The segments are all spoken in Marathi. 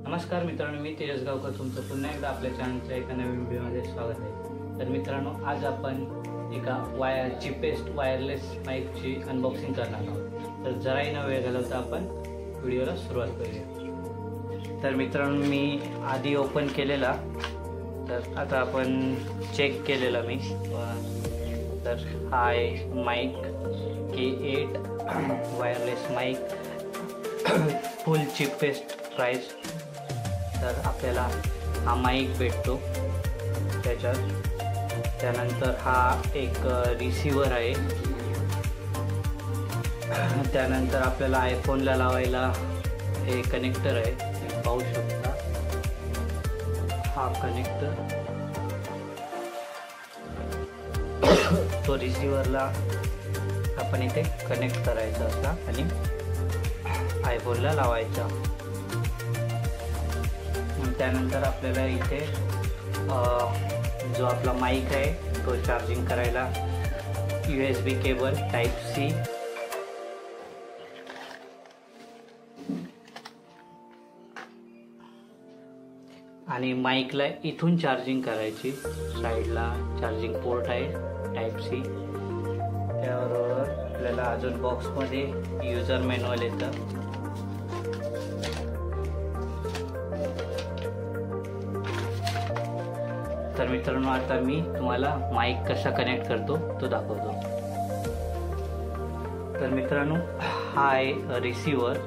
नमस्कार मित्रांनो, मी तेजस गावकर तुमचं पुन्हा एकदा आपल्या चॅनलच्या एका नवीन व्हिडिओमध्ये स्वागत आहे। तर मित्रांनो, आज आपण एका चीपेस्ट वायरलेस माईकची अनबॉक्सिंग करणार आहोत। तर जराही न वेळ घालवता आपण व्हिडिओला सुरुवात करूया। तर मित्रांनो, मी आधी ओपन केलेला, तर आता आपण चेक केलेला मी। तर हा आहे mic K8 wireless mic, full cheapest price. तर आपल्याला हा माईक भेटतो त्यानंतर हा एक रिसिव्हर आहे। त्यानंतर आपल्याला आयफोनला लावायला हे कनेक्टर आहे, तुम्ही पाहू शकता। हा कनेक्टर तो रिसिव्हरला आपण इथे कनेक्ट करायचा असता आणि आयफोनला लावायचा। त्यानंतर आपल्याला इथे जो आपला माईक आहे तो चार्जिंग करायला USB केबल Type-C, आणि माईकला इथून चार्जिंग करायची। साईडला चार्जिंग पोर्ट आहे Type-C। त्याबरोबर आपल्याला अजून बॉक्समध्ये यूजर मॅन्युअल येतं। तर मित्रांनो, आता मी तुम्हाला माईक कसा कनेक्ट करतो तो दाखवतो। तर मित्रांनो, हा आहे रिसिव्हर,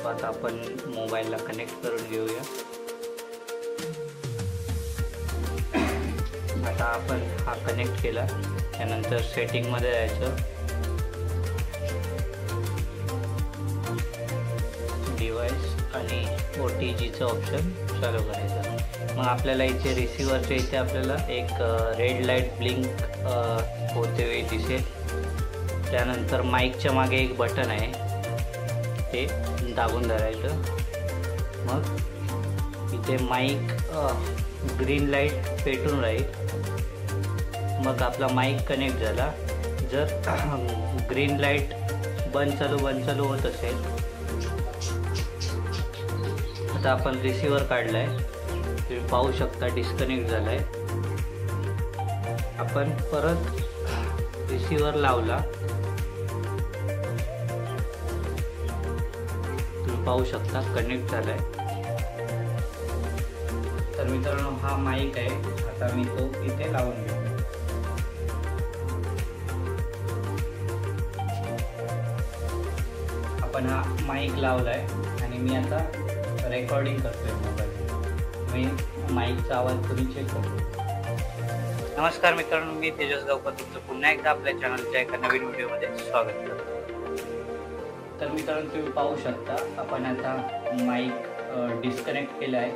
आता आपण मोबाईलला कनेक्ट करून घेऊया। आता आपण हा कनेक्ट केला, त्यानंतर सेटिंगमध्ये जायचं, डिव्हाइस आणि OTGचं ऑप्शन चालू करायचं। मग आपल्याला इथे रिसिव्हरच्या इथे आपल्याला एक रेड लाईट ब्लिंक होते हुए दिसेल। त्यानंतर माईकच्या मागे एक बटन आहे, ते दाबून धरायचं। मग इथे माईक ग्रीन लाईट पेटून राहील, मग आपला माईक कनेक्ट झाला। जर ग्रीन लाईट बंद चालू होत असेल, आता आपण रिसिव्हर काढलाय, तुम्ही पाहू शकता डिस्कनेक्ट झालाय। आपण परत रिसिव्हर लावला, तुम्ही पाहू शकता कनेक्ट झालाय। तर मित्रांनो, हा माईक आहे, आता मी तो इथे लावून घेतो। आपण हा माईक लावलाय आणि मी आता रेकॉर्डिंग करतोय मोबाईल। मी माईकचा आवाज तुम्ही चेक करू। नमस्कार मित्रांनो, मी तेजस गावकर तुमचं पुन्हा एकदा आपल्या चॅनलच्या एका नवीन व्हिडिओमध्ये स्वागत करतो। तर मित्रांनो, तुम्ही पाहू शकता आपण आता माईक डिस्कनेक्ट केला आहे,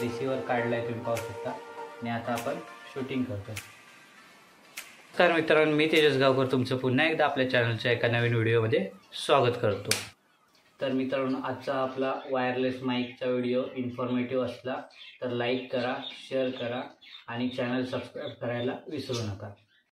रिसिव्हर काढला आहे, तुम्ही पाहू शकता, आणि आता आपण शूटिंग करतो। तर मित्रांनो, मी तेजस गावकर तुमचं पुन्हा एकदा आपल्या चॅनलच्या एका नवीन व्हिडिओमध्ये स्वागत करतो। तर मित्रांनो, आजचा आपला वायरलेस माईकचा व्हिडिओ इन्फॉर्मेटिव्ह असला तर लाईक करा, शेअर करा आणि चॅनल सबस्क्राईब करायला विसरू नका।